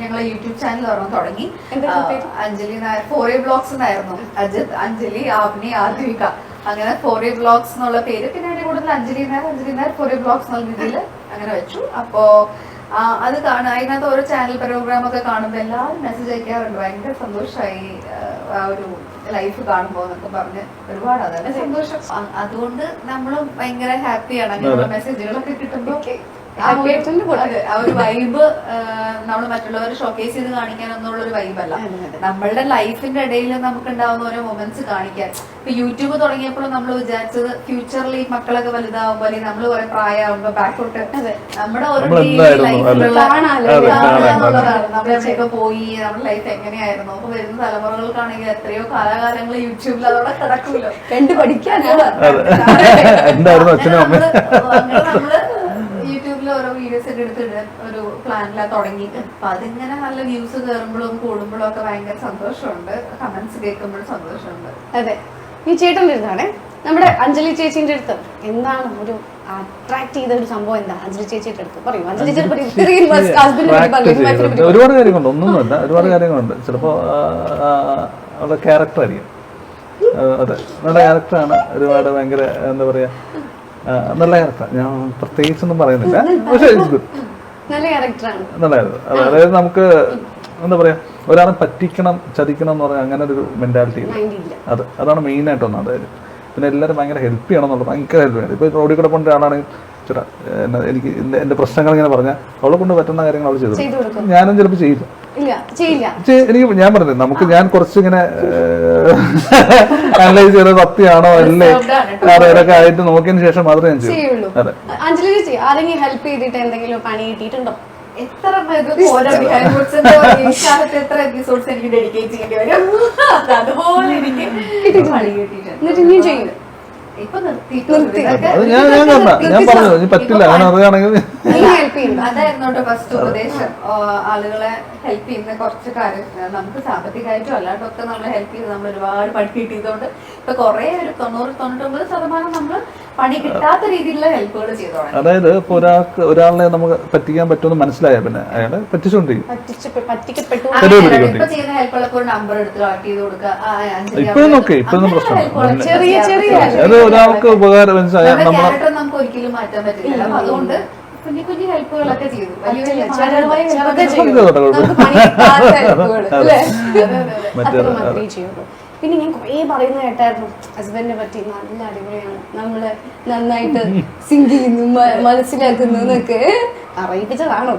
ഞങ്ങളെ YouTube channel തുടങ്ങി. Anjali Nair 4A vlogs എന്നായിരുന്നു. അജിത്, അഞ്ജലി, ആവ്നി, ആദ്വിക, അങ്ങനെ 4A വ്ലോഗ്സ് എന്നുള്ള പേര്. പിന്നെ അതിന്റെ കൂടുതൽ അഞ്ജലി നായർ 4A വ്ലോഗ്സ് എന്നുള്ള രീതിയിൽ അങ്ങനെ വെച്ചു. അപ്പോ അത് അതിനകത്ത് ഓരോ ചാനൽ പ്രോഗ്രാം ഒക്കെ കാണുമ്പോൾ എല്ലാവരും മെസ്സേജ് അയക്കാറുണ്ട്. ഭയങ്കര സന്തോഷമായി ആ ഒരു ലൈഫ് കാണുമ്പോ എന്നൊക്കെ പറഞ്ഞ് ഒരുപാട് അതന്നെ സന്തോഷം. അതുകൊണ്ട് നമ്മളും ഭയങ്കര ഹാപ്പിയാണ് അങ്ങനെയുള്ള മെസ്സേജുകളൊക്കെ കിട്ടുമ്പോ. ആ ഒരു വൈബ് നമ്മൾ മറ്റുള്ളവരെ ഷോക്കേസ് ചെയ്ത് കാണിക്കാനൊന്നുള്ള ഒരു വൈബല്ല, നമ്മളുടെ ലൈഫിന്റെ ഇടയിൽ നമുക്ക് ഉണ്ടാവുന്ന ഓരോ മൊമെന്റ്സ് കാണിക്കാൻ. ഇപ്പൊ യൂട്യൂബ് തുടങ്ങിയപ്പോൾ നമ്മൾ വിചാരിച്ചത് ഫ്യൂച്ചറിൽ ഈ മക്കളൊക്കെ വലുതാവുമ്പോ അല്ലെങ്കിൽ നമ്മൾ കുറെ പ്രായമാകുമ്പോ ബാക്കോട്ട് നമ്മുടെ ഓരോ നമ്മളെവിടെയൊക്കെ പോയി നമ്മുടെ ലൈഫ് എങ്ങനെയായിരുന്നു. അപ്പൊ വരുന്ന തലമുറകൾക്കാണെങ്കിൽ എത്രയോ കാലാകാലങ്ങൾ യൂട്യൂബിൽ അതോടെ കിടക്കൂലോ, കണ്ടു പഠിക്കാനാണ്. നമ്മള് യൂട്യൂബിൽ ഓരോ വീഡിയോസ് ഒക്കെ എടുത്തിട്ട് ഒരു പ്ലാനിലാ തുടങ്ങിയിട്ട്. അപ്പൊ അതിങ്ങനെ നല്ല വ്യൂസ് കയറുമ്പോഴും കൂടുമ്പോഴും ഒക്കെ ഭയങ്കര സന്തോഷമുണ്ട്. കമന്റ്സ് കേൾക്കുമ്പോഴും സന്തോഷമുണ്ട്. അതെ, ഈ ചേട്ടൻ്റെ അടുത്താണേ നമ്മുടെ അഞ്ജലി ചേച്ചിന്റെ അടുത്ത് എന്താണ് ഒരു അട്രാക്ട് ചെയ്ത ഒരു സംഭവം? എന്താ അഞ്ജലി ചേച്ചിയുടെ അടുത്ത് പറയും? അഞ്ജലി ഒരുപാട് കാര്യങ്ങളുണ്ട്, ഒന്നൊന്നുമല്ല, ഒരുപാട് കാര്യങ്ങളുണ്ട്. ചിലപ്പോ അവരുടെ ക്യാരക്ടർ ആയിരിക്കും. അതെ, നല്ല ക്യാരക്ടറാണ്. ഒരുപാട് ഭയങ്കര എന്താ പറയാ, നല്ല ക്യാരക്ടർ. ഞാൻ പ്രത്യേകിച്ചൊന്നും പറയുന്നില്ല, പക്ഷേ നല്ലതായിരുന്നു. അതായത് നമുക്ക് എന്താ പറയാ, ഒരാളെ പറ്റിക്കണം ചതിക്കണം എന്ന് പറഞ്ഞാൽ അങ്ങനെ ഒരു മെന്റാലിറ്റി ഇല്ല. അതാണ് മെയിൻ ആയിട്ടൊന്നും. അതായത് പിന്നെ എല്ലാവരും ഭയങ്കര ഹെൽപ്പ് ചെയ്യണം എന്നുള്ളത് ഭയങ്കര ഹെൽപ്പ് ചെയ്യണം. ഇപ്പൊ റോഡിൽ കൂടെ പോകേണ്ട ആളാണെങ്കിൽ ചേട്ടാ എനിക്ക് എന്റെ പ്രശ്നങ്ങൾ ഇങ്ങനെ പറഞ്ഞാൽ അവളെ കൊണ്ട് പറ്റുന്ന കാര്യങ്ങൾ അവൾ ചെയ്തു. ഞാനും ചിലപ്പോൾ ചെയ്യില്ല. എനിക്ക് ഞാൻ പറഞ്ഞത് നമുക്ക് ഞാൻ കുറച്ചിങ്ങനെ അനലൈസ് ചെയ്ത സത്യമാണോ അല്ലേ അതൊക്കെ ആയിട്ട് നോക്കിയതിന് ശേഷം മാത്രമേ ഞാൻ ചെയ്യുള്ളൂ. അതെ. അഞ്ജലി ചേച്ചി ആരെങ്കിലും ഹെൽപ്പ് ചെയ്തിട്ട് എന്തെങ്കിലും പണി കിട്ടിയിട്ടുണ്ടോ? എത്ര എപ്പിസോഡ്സ് എനിക്ക് ഡെഡിക്കേറ്റ് ചെയ്യേണ്ടി വരും. അതുപോലെ എനിക്ക് എന്നിട്ട് ഇനിയും ചെയ്യും. ഇപ്പൊ ഞാൻ പറഞ്ഞു പറ്റില്ല അങ്ങനെ അറിയാണെങ്കിൽ അതായിരുന്നു ഫസ്റ്റ് ഉപദേശം. ആളുകളെ ഹെൽപ്പ് ചെയ്യുന്ന കുറച്ച് കാര്യം നമുക്ക് സാമ്പത്തികമായിട്ടും അല്ലാണ്ടൊക്കെ നമ്മളെ ഹെൽപ്പ് ചെയ്ത് നമ്മൾ ഒരുപാട് പണി കിട്ടിയതുകൊണ്ട് ഇപ്പൊ കുറെ ഒരു 90-99% നമ്മൾ പണി കിട്ടാത്ത രീതിയിലുള്ള ഹെൽപ്പുകൾ ചെയ്തു തുടങ്ങി. അതായത് ഇപ്പൊ ഒരാളെ നമുക്ക് പറ്റിക്കാൻ പറ്റുമെന്ന് മനസ്സിലായ പിന്നെ അയാളെ പറ്റിച്ചോണ്ടിരിക്കും. ഇപ്പൊ ചെയ്യുന്ന ഹെൽപ്പുകളൊക്കെ നമ്പർ എടുത്ത് കളക്ട് ചെയ്ത് കൊടുക്കുക. ഇപ്പോഴും നോക്കി ഇപ്പോഴൊന്നും പ്രശ്നമില്ല. അത് ഒരാൾക്ക് ഉപകാരം നമുക്ക് ഒരിക്കലും മാറ്റാൻ പറ്റില്ല. അതുകൊണ്ട് കുഞ്ഞു കുഞ്ഞു ഹെൽപ്പുകളൊക്കെ ചെയ്തു. പിന്നെ ഞാൻ കുറേ പറയുന്ന കേട്ടായിരുന്നു ഹസ്ബൻഡിനെ പറ്റി നല്ല അടിപൊളിയാണ്, നമ്മള് നന്നായിട്ട് സിങ്ക് ചെയ്യുന്നു, മനസ്സിലാക്കുന്നു എന്നൊക്കെ. അറിയിപ്പിച്ചതാണോ?